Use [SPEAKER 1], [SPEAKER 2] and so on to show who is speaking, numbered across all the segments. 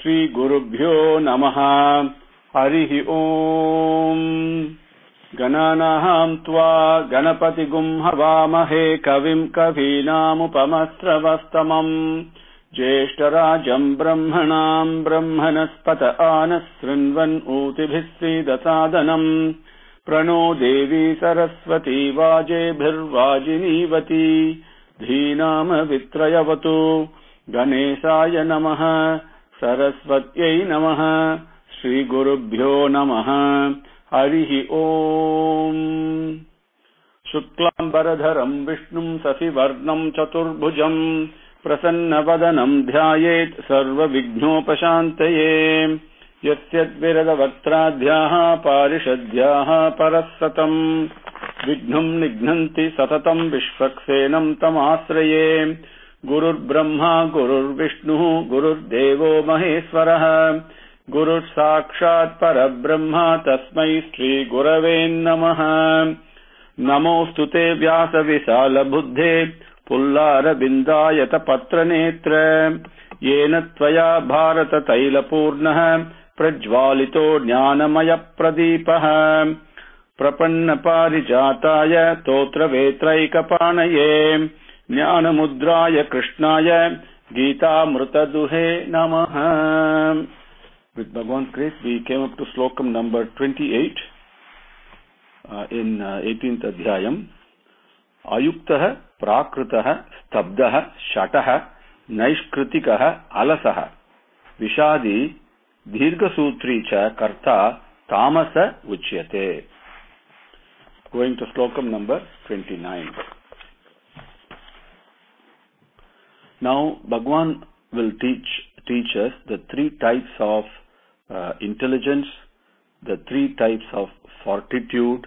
[SPEAKER 1] Shri Gurubhyo Namaha. Harihi Om. Gananaham Tva Ganapati Gum Havamahe Kavim Kavinamupamastravastamam Jeshtarajam Brahmanam Brahmanaspata Anasrinvan Utibhisridasadanam Prano Devi Saraswati Vajebhirvajinivati Dhinama Vitrayavatu Ganesaya Namaha Saraswatyai Namaha Shri Gurubhyo Namaha. Harihi Om. Shuklam Baradharam Vishnum Safivarnam Chaturbhujam Prasannavadanam Dhyayet Sarva Vignopashantaye Yasyat Viradavaktradhyaha Parishadhyaha Parasatam Vignum Nignanti Satatam Vishvaksenam Tamasraye Gurur Brahma Gurur Vishnu Gurur Devo Maheswaraha Gurur Sakshat Parabrahma Tasmai Shri Gurave Namaha. Namostute Vyasa Visala Buddhe Pullara Bindayata Patra Netra Yena Tvaya Bharata Taila Purnaha Prajvalito Jnanamaya Pradipaha Prapanna Parijataya Totra Vetraika Panaye Jnana Mudraya Krishnaya Gita Mrutaduhe Namaha. With Bhagwan's grace, we came up to slokam number 28 in 18th Adhyayam. Ayuktaha, Prakritaha, Stabdaha, Shataha, Naishkritikaha, Alasaha, Vishadi, Dirghasutri cha Karta, Tamasa Uchyate. Going to slokam number 29. Now, Bhagwan will teach us the three types of intelligence, the three types of fortitude,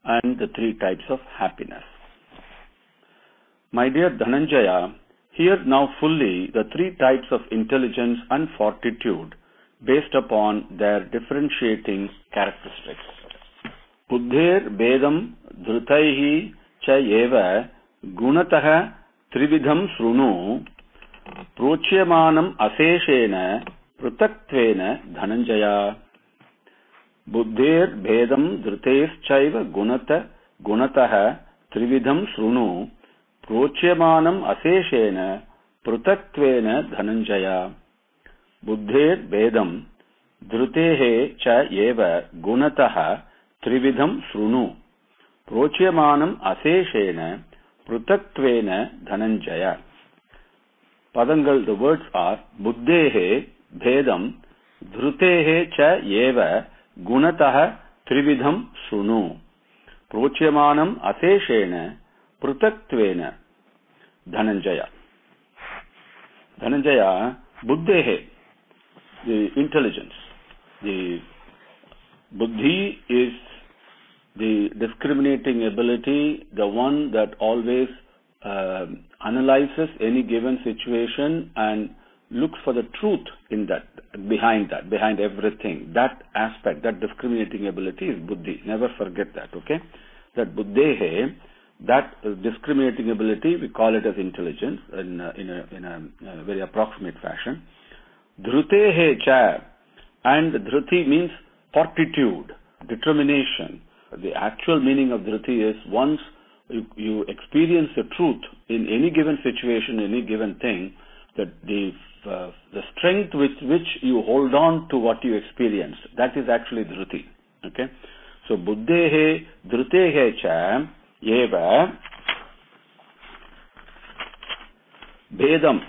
[SPEAKER 1] and the three types of happiness. My dear Dhananjaya, hear now fully the three types of intelligence and fortitude based upon their differentiating characteristics. Buddhir Bedam Dhrutaihi cha eva gunataha trividham srunu Prochyamanam Aseshena Prutatvena Dhananjaya. Buddhir Bhedam Dhrites Chaiva Gunataha Trividham Srunu Prochyamanam Aseshena Prutatvena Dhananjaya. Buddhir Bhedam Dhritehe Cha Eva Gunataha Trividham Srunu Prochyamanam Aseshena Prutatvena Dhananjaya. Padangal, the words are Buddhehe Bhedam Dhrutehe cha eva Gunataha Trividham Sunu Prochyamanam Aseshena Prutatvena Dhananjaya. Dhananjaya, Buddhehe, the intelligence. The Buddhi is the discriminating ability, the one that always analyzes any given situation and looks for the truth in that, behind everything. That aspect, that discriminating ability is buddhi. Never forget that, okay? That buddhehe, that discriminating ability, we call it as intelligence in a very approximate fashion. Dhrutehe cha, and dhruti means fortitude, determination. The actual meaning of dhruti is once you experience the truth in any given situation, any given thing, that the strength with which you hold on to what you experience, that is actually dhruti. Okay? So, buddhehe dhrutehe cha eva bhedam.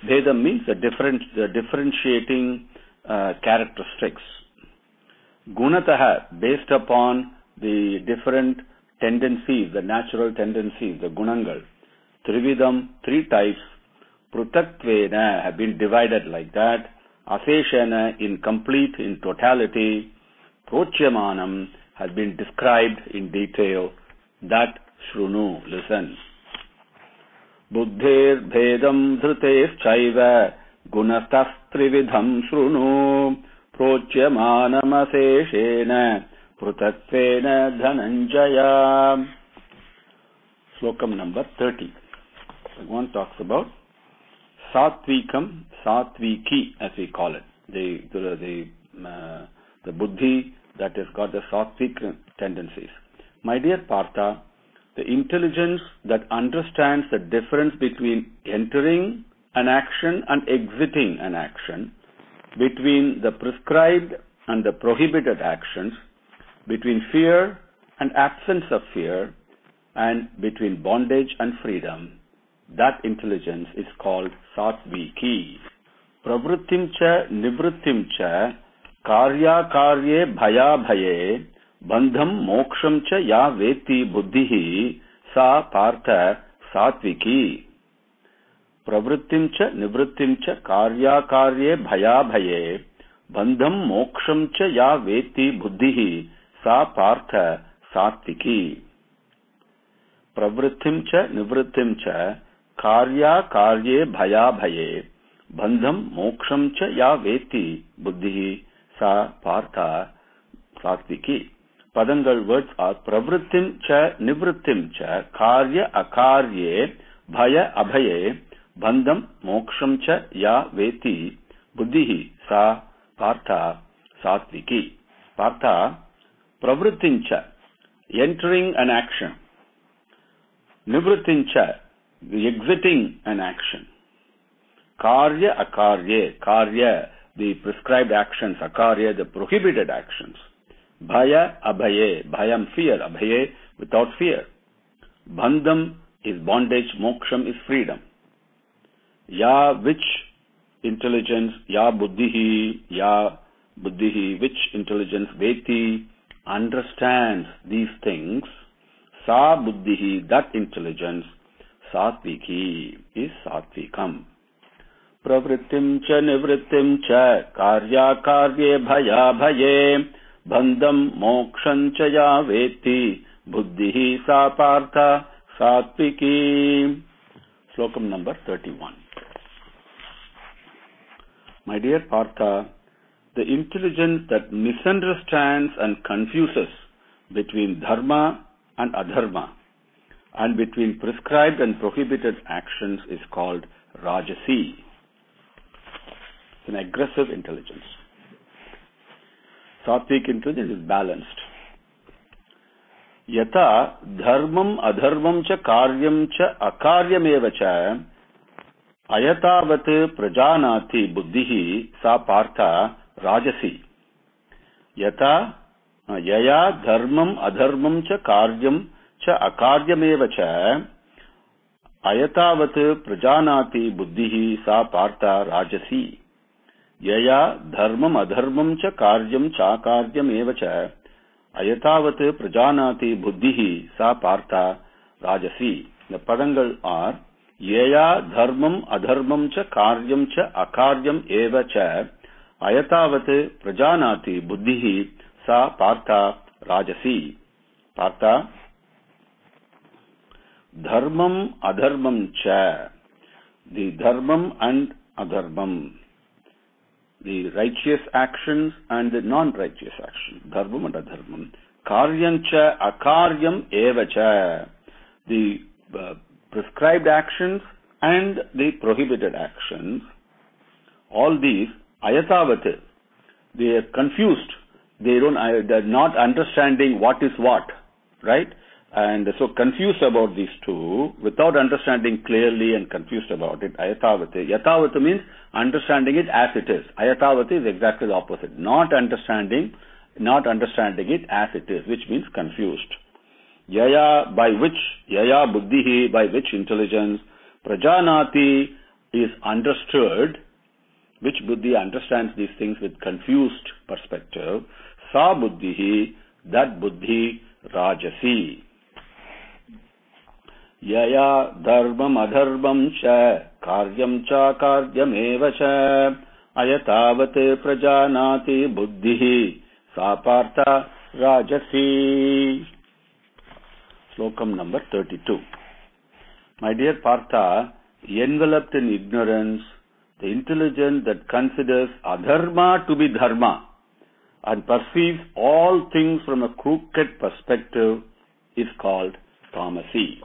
[SPEAKER 1] Bhedam means the differentiating characteristics. Gunataha, based upon the different tendencies, the natural tendencies, the gunangal. Trividham, three types. Prutatvena, have been divided like that. Aseshana, incomplete, in totality. Prochyamanam, has been described in detail. That shrunu, listen. Buddhir bhedam dhrutesh chaiva gunatas trividham shrunu prochyamanam aseshena Prutatvena Dhananjaya. Slokam number 30. Bhagwan talks about Satvikam, Satviki as we call it. the buddhi that has got the sattvic tendencies. My dear Partha, the intelligence that understands the difference between entering an action and exiting an action, between the prescribed and the prohibited actions, between fear and absence of fear, and between bondage and freedom, that intelligence is called Satviki. Pravrittim cha nivrittim cha karya karye bhaya bhaye bandham moksham cha ya veti buddhihi sa partha Satviki. Pravrittim cha nivrittim cha karya karye bhaya bhaye bandham moksham cha ya veti buddhihi sa partha Satviki. Pravrittim cha nivrittim cha karya karye bhaya bhaye bandham moksham cha ya veti buddhihi sa partha Satviki. Padangal words are pravrittim cha nivrittim cha karya akarye bhaya abhaye bandham moksham cha ya veti buddhihi sa partha Satviki. Partha, pravrittim cha, entering an action. Nivrittim cha, the exiting an action. Karya akarye, karya, the prescribed actions, akarya, the prohibited actions. Bhaya abhaye, bhayam fear, abhaye without fear. Bandham is bondage, moksham is freedom. Ya, which intelligence, ya buddhihi, which intelligence, veti, understands these things, sa buddhihi, that intelligence, Satviki is Satvikam. Pravrittim cha nivrittim cha karya karye bhaya bhaye bandham moksham cha ya veti buddhihi sa partha Satviki. Slokam number 31. My dear Partha, the intelligence that misunderstands and confuses between dharma and adharma and between prescribed and prohibited actions is called Rajasi. It's an aggressive intelligence. Sattvic intelligence is balanced. Yata dharmam adharmam cha karyam cha akaryameva cha ayatavat prajanati buddhihi sa partha Rajasi. Yata yaya dharmam adharmam cha karyam cha akaryameva cha ayatavat prajanati buddhihi sa partha Rajasi. Yaya dharmam adharmam cha karyam cha akaryameva cha ayatavat prajanati buddhihi sa partha Rajasi. The padangal are yaya dharmam adharmam cha karyam cha akaryam eva cha ayatavat prajanati buddhihi sa partha Rajasi. Partha, dharmam adharmam cha, the dharmam and adharmam, the righteous actions and the non-righteous actions, dharmam and adharmam. Karyam cha akaryam eva cha, the prescribed actions and the prohibited actions. All these, ayatavat, they are confused. They're not understanding what is what, right? And so confused about these two, without understanding clearly and confused about it, ayatavati. Yatavati means understanding it as it is. Ayatavati is exactly the opposite. Not understanding it as it is, which means confused. Yaya, by which, yaya buddhihi, by which intelligence, prajanati is understood, which buddhi understands these things with confused perspective, sa buddhihi, that buddhi, Rajasi. Yaya dharmam adharmam cha karyam cha karyameva cha ayatavat prajanati buddhihi sa partha Rajasi. Slokam number 32. My dear Partha, enveloped in ignorance, the intelligence that considers adharma to be dharma and perceives all things from a crooked perspective is called tamasi.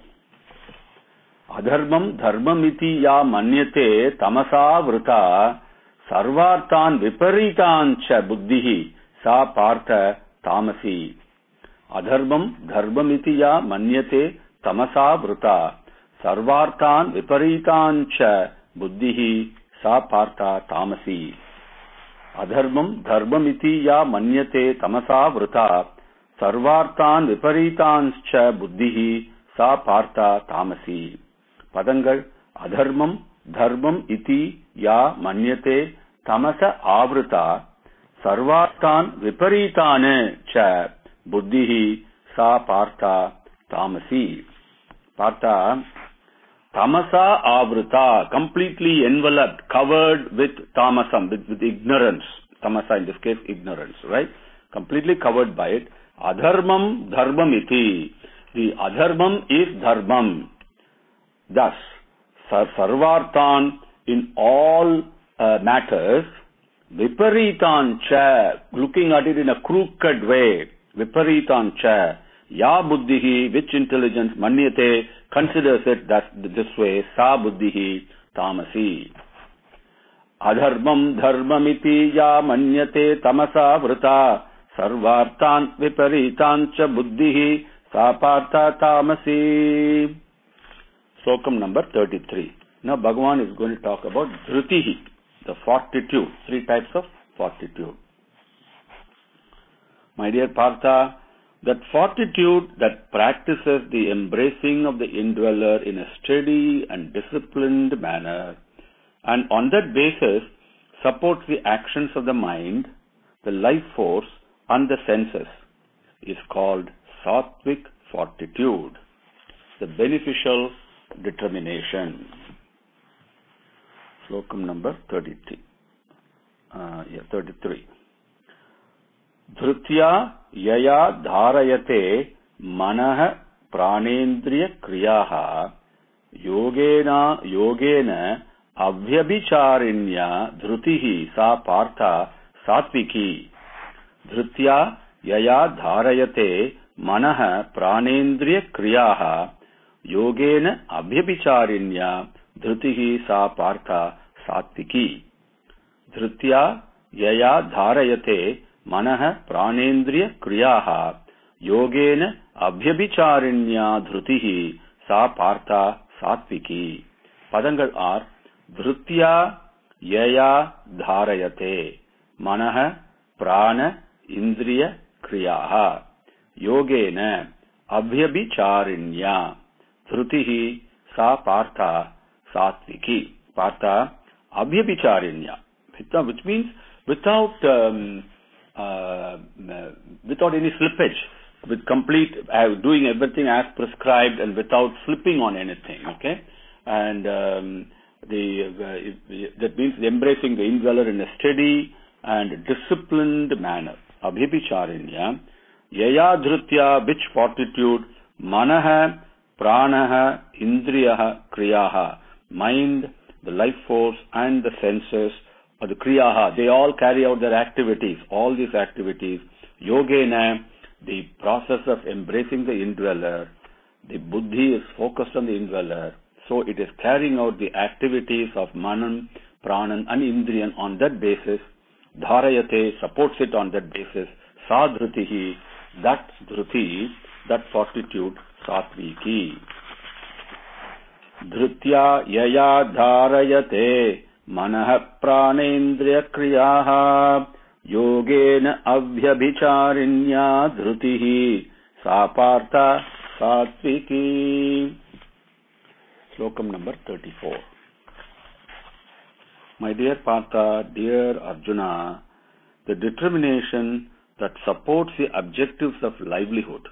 [SPEAKER 1] Adharmam dharmamiti ya manyate tamasa vrita sarvartan viparitan cha buddhihi sa partha tamasi. Adharmam dharmamiti ya manyate tamasa vrita sarvartan viparitan cha buddhihi sa partha tamasi. Adharmam dharmamiti ya manyate tamasa vrita sarvartan viparitan cha buddhihi sa partha tamasi. Padangal adharmam dharmam iti ya manyate tamasa avrita sarvartan viparitane cha buddhihi sa partha tamasi. Partha, tamasa avrita, completely enveloped, covered with tamasam, with ignorance. Tamasa in this case, ignorance, right? Completely covered by it. Adharmam dharmam iti. The adharmam is dharmam. Thus, sarvartan in all matters, viparitan cha, looking at it in a crooked way, viparitan cha, ya buddhihi, which intelligence, manyate, considers it this way, sa buddhihi, tamasi. Adharmam dharmamiti ya manyate tamasa vrita sarvartan viparitan cha buddhihi sa partha tamasi. Slokam number 33. Now Bhagavan is going to talk about dhrutihi, the fortitude, 3 types of fortitude. My dear Partha, that fortitude that practices the embracing of the indweller in a steady and disciplined manner, and on that basis supports the actions of the mind, the life force, and the senses, is called sattvic fortitude, the beneficial determination. Slokam number 33. Dhrutya yaya dharayate manah pranendriya kriyaha yogena avyabhicharinya dhrutihi sa partha satviki. Dhrutya yaya dharayate manah pranendriya kriyaha yogena abhyabhicharinya dhrutihi sa partha satviki. Dhrutya yaya dharayate manah pranendriya kriyaha yogena abhyabhicharinya dhrutihi sa partha satviki. Padangal are dhrutya yaya dharayate manah prana indriya kriyaha yogena abhyabhicharinya dhrutihi sa partha satviki. Partha abhyabhicharinya, which means without any slippage, with complete doing everything as prescribed and without slipping on anything. Okay, and that means embracing the indweller in a steady and disciplined manner. Abhyabhicharinya yaya dhrutya, which fortitude, manah pranaha indriyaha kriyaha, mind, the life force, and the senses, or the kriyaha, they all carry out their activities, all these activities. Yogena, the process of embracing the indweller, the buddhi is focused on the indweller, so it is carrying out the activities of manan, pranan, and indriyan on that basis. Dharayate, supports it on that basis. Sa dhrutihi, that dhruti, that fortitude, satviki. Dhrutya yaya dharayate manah pranendriya kriyaha yogena abhyabhicharinya dhrutihi sa partha satviki. Slokam number 34. My dear Partha, dear Arjuna, the determination that supports the objectives of livelihood,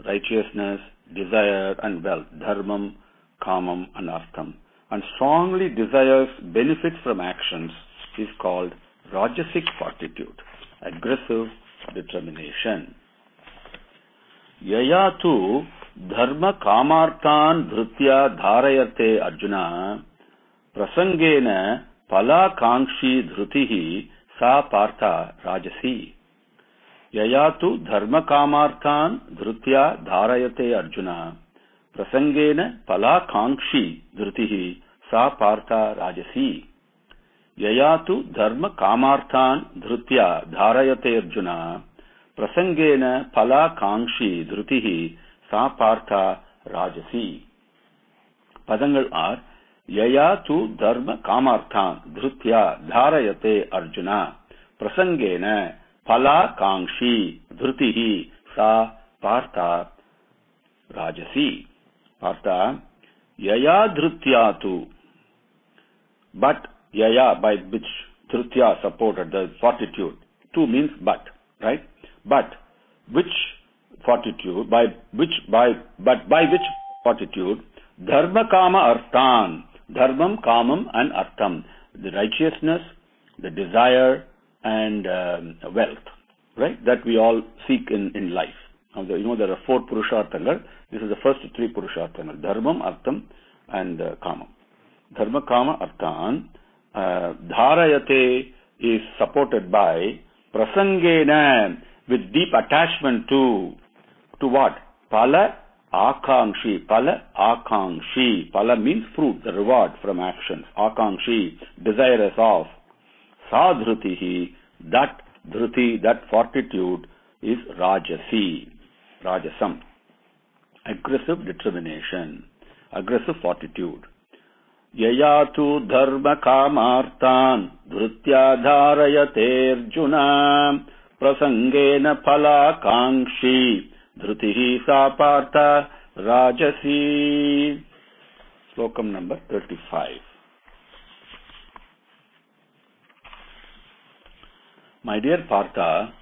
[SPEAKER 1] righteousness, desire and wealth, dharmam, kamam and artham, and strongly desires benefits from actions, is called rajasic fortitude, aggressive determination. Yaya tu dharma kamarthan dhrutya dharayate Arjuna prasangena pala kankshi dhrutihi sa partha rajasi. Yaya tu dharma kamarthan dhrutya dharayate Arjuna prasangena pala kankshi dhrutihi sa partha rajasi. Yayatu dharma kamarthan dhrutya dharayate Arjuna prasangena phala kangshi dhrutihi sa partha rajasi. Padangal are Yayatu dharma kamarthan dhrutya dharayate Arjuna prasangena phala kangshi dhrutihi sa partha rajasi. Partha Yaya dhrutyatu, but Yaya, by which Dhrutya supported the fortitude. Tu means but, right? But which fortitude, by which fortitude, dharma kama arthan, dharmam, kamam and artham, the righteousness, the desire and wealth, right? That we all seek in life. Now, there are 4 Purusharthangal. This is the first 3 Purusharthangal. Dharmam, Artham and Kamam. Dharma, Kama, Arthan. Dharayate is supported by Prasangena, with deep attachment to what? Pala Akangshi. Pala Akangshi. Pala means fruit, the reward from actions. Akangshi, desirous of. Sa dhrutihi, that dhruti, that fortitude is Rajasi. Rajasam. Aggressive determination. Aggressive fortitude. Yayatu dharma kamarthan dhrutya dharayate Arjuna prasangena phala kangshi dhrutihi sa partha rajasi. Slokam number 35. My dear Partha,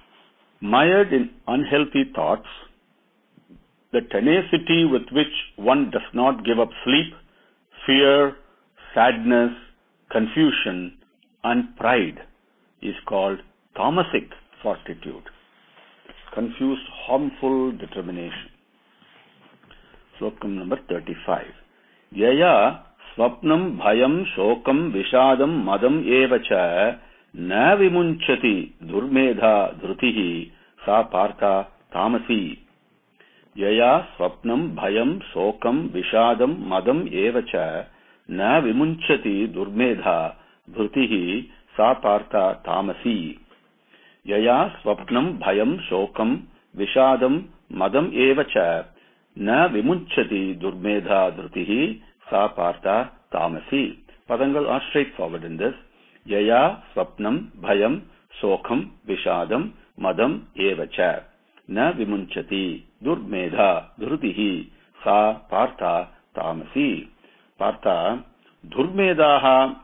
[SPEAKER 1] mired in unhealthy thoughts, the tenacity with which one does not give up sleep, fear, sadness, confusion, and pride is called tamasic fortitude. Confused, harmful determination. Slokam number 35. Yaya swapnam bhayam shokam vishadam madam evacha na vimunchati durmedha dhrutihi sa partha tamasi. Yaya swapnam bhayam shokam vishadam madam evacha na vimunchati durmedha dhrutihi sa partha tamasi. Yaya swapnam bhayam shokam vishadam madam evacha na vimunchati durmedha dhrutihi sa partha tamasi. Padangal are straightforward in this. Yaya swapnam bhayam shokam vishadam madam evacha na vimunchati durmedha dhrutihi sa partha tamasi. Partha, durmedaha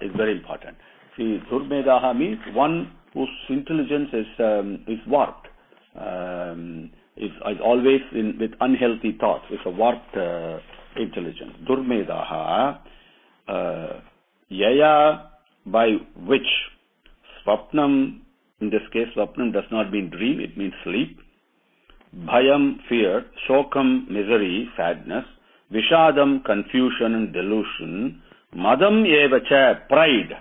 [SPEAKER 1] is very important. See, durmedaha means one whose intelligence is warped, is always with unhealthy thoughts. It's a warped intelligence. Durmedaha, yaya, by which swapnam, in this case swapnam does not mean dream, it means sleep. Bhayam, fear. Shokam, misery, sadness. Vishadam, confusion and delusion. Madam evacha, pride.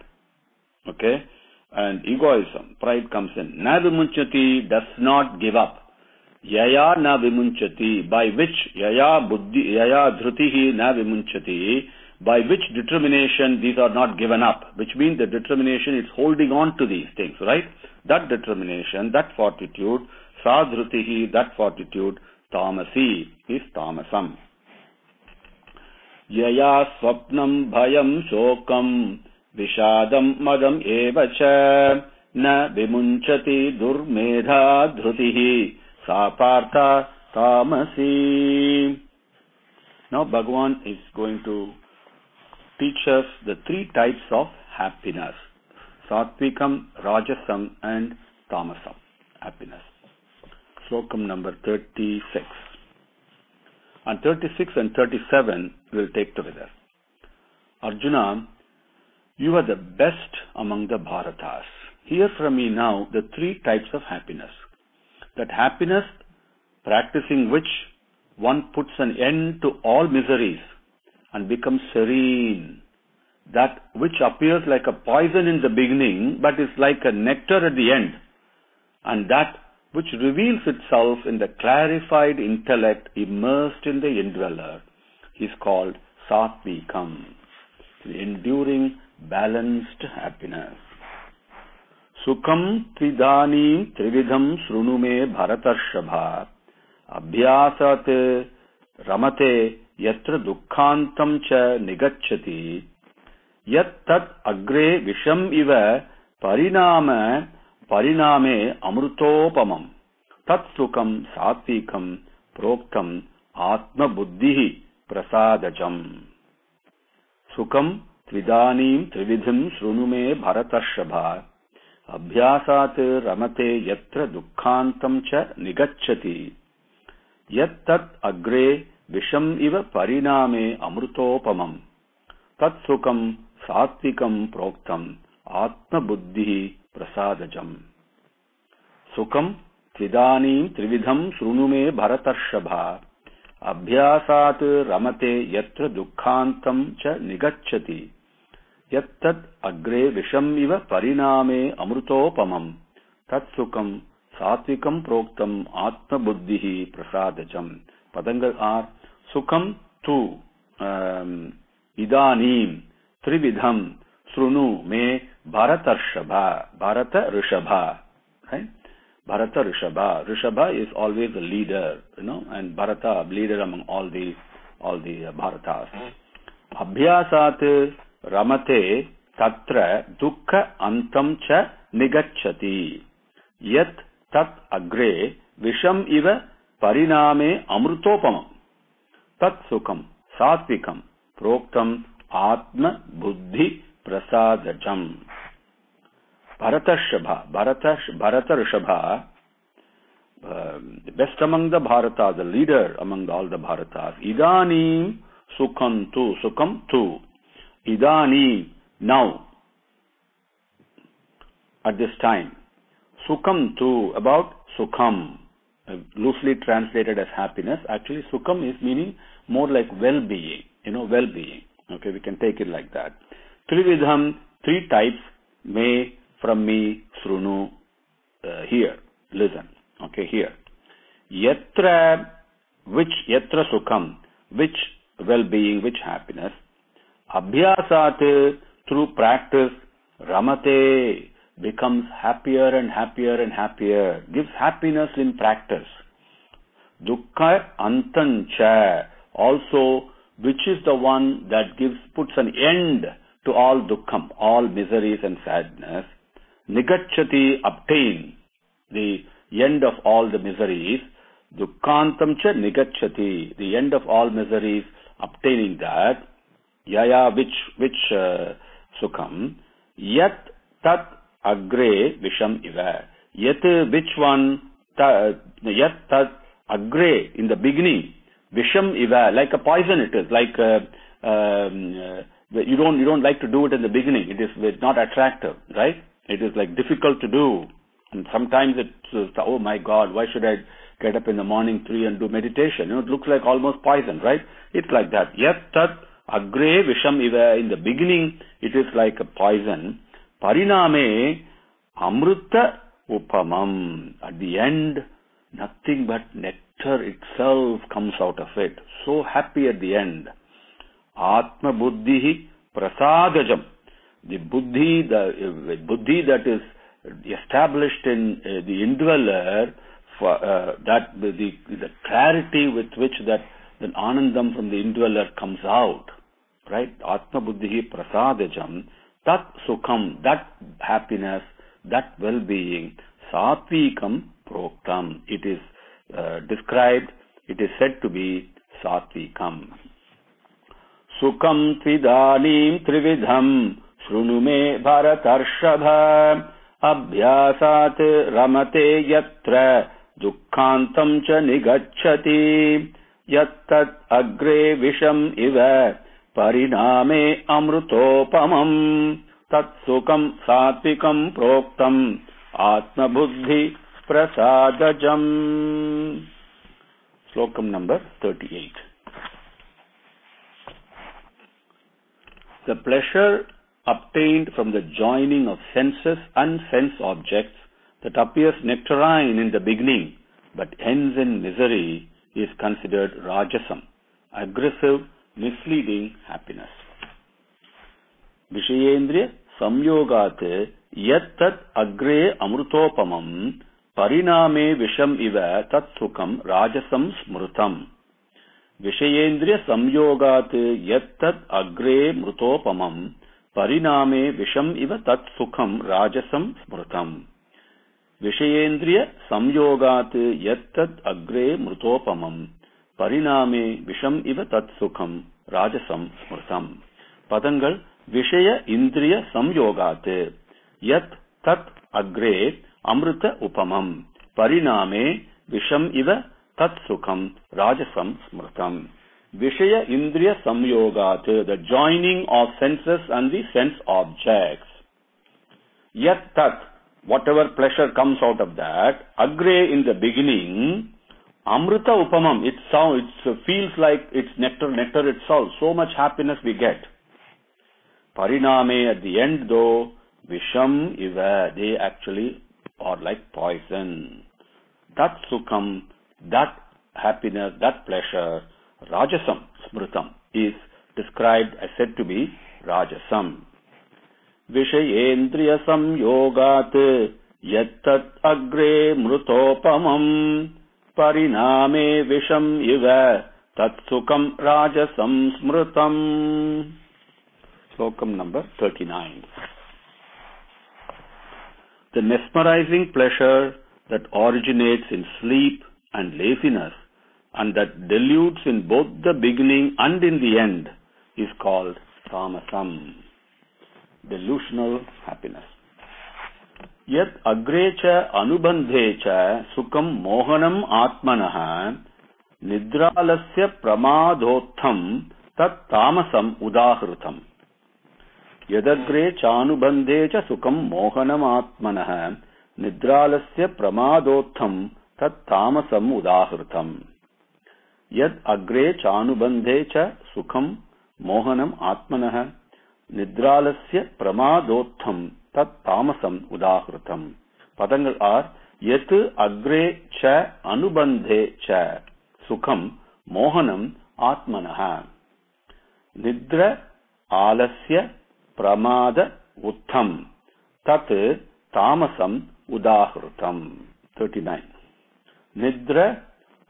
[SPEAKER 1] Okay? And egoism, pride comes in. Na vimunchati, does not give up. Yaya na vimunchati, by which yaya buddhi, yaya dhrutihi na vimunchati, by which determination these are not given up, which means the determination is holding on to these things, right? That determination, that fortitude, sa dhrutihi, that fortitude, tamasi, is tamasam. Yaya swapnam bhayam shokam vishadam madam evacha na vimunchati durmedha dhrutihi sa partha tamasi. Now Bhagavan is going to teach us the 3 types of happiness. Satvikam, Rajasam and Tamasam. Happiness. Slokam number 36. And 36 and 37 we'll take together. Arjuna, you are the best among the Bharatas. Hear from me now the 3 types of happiness. That happiness, practicing which one puts an end to all miseries and becomes serene. That which appears like a poison in the beginning but is like a nectar at the end. And that which reveals itself in the clarified intellect immersed in the indweller is called Satvikam. enduring, balanced happiness. Sukham tvidanim trividham srunu me bharatarshava abhyasat ramate yatra dukkhantam cha nigacchati yat tat agre visham iva pariname amrutopamam tat sukham satvikam proktam atma buddhi prasadajam. Sukham tvidanim trividham srunu me bharatarshava abhyasat ramate yatra dukkhantam cha nigacchati yat tat agre visham iva pariname amrutopamam tat sukham satvikam proktam atma buddhi prasadajam. Sukham tvidanim trividham srunu me bharatarshava abhyasat ramate yatra dukkhantam cha nigacchati yattat agre visham iva pariname amrutopamam tat sukham satvikam proktam atma buddhi prasadajam. Padangal are sukham tu idanim trividham srunu me bharatarshava. Bharata Rishabha, right? Bharata Rishabha. Rishabha is always a leader, and Bharata, leader among all the Bharatas. Abhyasat ramate tatra dukkha antam cha nigacchati yat tat agre visham iva pariname amrutopamam tat sukham satvikam proktam atma buddhi prasadajam. Bharata Rishabha, the best among the Bharatas, the leader among all the Bharatas. Idanim sukham tu. Idani, now, at this time. Sukham tu, about sukham, loosely translated as happiness. Actually, sukham is meaning more like well-being, well-being. Okay, we can take it like that. Trividham, three types, may from me srunu, here, listen. Okay, here. Yatra sukham, which well-being, which happiness. Abhyasat, through practice, ramate, becomes happier and happier and happier, gives happiness in practice. Dukkha antancha, also, which is the one that puts an end to all dukkham, all miseries and sadness. Nigacchati, obtain the end of all the miseries. Dukkhantam cha nigacchati, the end of all miseries, obtaining that. Yaya, which sukham. Yat tat agre visham iva. Yat, which one, yat tat agre, in the beginning, visham iva, like a poison it is, like you don't like to do it in the beginning. It's not attractive, right? It is like difficult to do. And sometimes it's, oh my God, why should I get up in the morning 3 and do meditation? It looks like almost poison, right? It's like that. Yat tat agre visham iva, in the beginning it is like a poison. Pariname amruta upamam, at the end nothing but nectar itself comes out of it. So happy at the end. Atma buddhi prasadajam, the buddhi that is established in the indweller, that the clarity with which that anandam from the indweller comes out, right? Atma buddhi prasadajam, tat sukham, that happiness, that well-being, satvikam proktam, it is described, it is said to be satvikam. Sukham tvidanim trividham srunu me bharatarshava abhyasat ramate yatra dukkhantam cha nigacchati yattat agre visham iva pariname amrutopamam tat sukham satvikam proktam atma buddhi prasadajam. Slokam number 38. The pleasure obtained from the joining of senses and sense objects that appears nectarine in the beginning but ends in misery is considered rajasam, aggressive, misleading happiness. விஷயேந்திரிய சம்யோகாத் யத் தத் அக்ரே அமிர்தோபமம் பரிணாமே விஷம் இவ தத் சுகம் ராஜசம் ஸ்மிருதம். விஷயேந்திரிய சம்யோகாத் யத் தத் அக்ரே மிருதோபமம் பரிணாமே விஷம் இவ தத் சுகம் ராஜசம் ஸ்மிருதம். விஷயேந்திரிய சம்யோகாத் யத் தத் அக்ரே மிருதோபமம் பரிணாமே விஷம் இவ தத் சுகம் ராஜசம் ஸ்மிருதம். பதங்கள் விஷய இந்திரிய சம்யோகாத் யத் தத் அக்ரே அமிர்த உபமம் பரிணாமே விஷம் இவ தத் சுகம் ராஜசம் ஸ்மிருதம். Vishaya Indriya Samyogat, the joining of senses and the sense objects. Yat tat, whatever pleasure comes out of that, agre in the beginning, amrita upamam, it feels like it's nectar itself, so much happiness we get. Pariname at the end though, visham iva, they actually are like poison. That sukham, that happiness, that pleasure, Rajasam, Smritam, is described as said to be Rajasam. Vishayendriya samyogat yattat agre mrutopamam pariname visham iva tatsukam Rajasam Smritam. Slokam number 39. The mesmerizing pleasure that originates in sleep and laziness and that deludes in both the beginning and in the end is called tamasam, delusional happiness. Yat agrecha anubandhecha sukham mohanam atmanaha nidralasya pramadhotham tat tamasam udahritam. Yadagrecha anubandhecha sukham mohanam atmanaha nidralasya pramadhotham tat tamasam udahritam. Yad agre chanubandhe cha sukham mohanam atmanah nidralasya pramadotham tat tamasam udahritam. Padangal are yat agre cha anubandhe cha sukham mohanam atmanah nidra alasya pramada uttham tat tamasam udahritam. 39. Nidra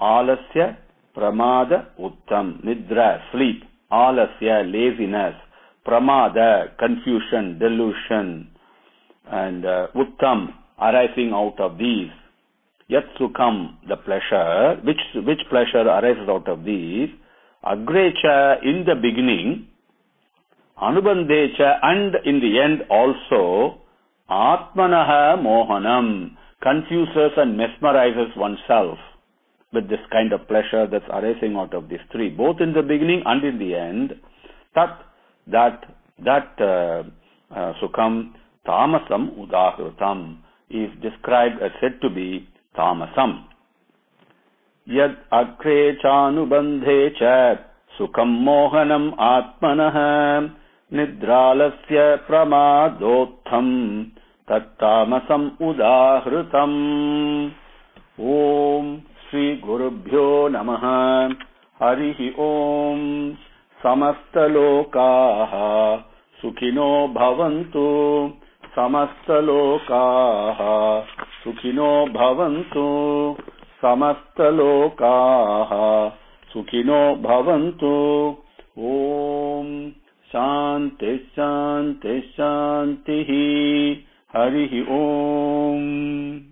[SPEAKER 1] alasya pramada uttam. Nidra, sleep. Alasya, laziness. Pramada, confusion, delusion. And uttam, arising out of these. Yat sukham, the pleasure. Which pleasure arises out of these? Agrecha, in the beginning. Anubandhecha, and in the end also. Atmanaha mohanam, confuses and mesmerizes oneself with this kind of pleasure that's arising out of these three, both in the beginning and in the end. That sukham tamasam udahritam is described as said to be tamasam. Yad akre chanubandhe cha sukham mohanam atmanah nidralasya pramadotham tattamasam udahritam. Om Shri Gurubhyo Namaha. Harihi Om. Samastalokaha Sukhino Bhavantu. Samastalokaha Sukhino Bhavantu. Samastalokaha Sukhino Bhavantu. Om Shanti Shanti Shanti. Harihi Om.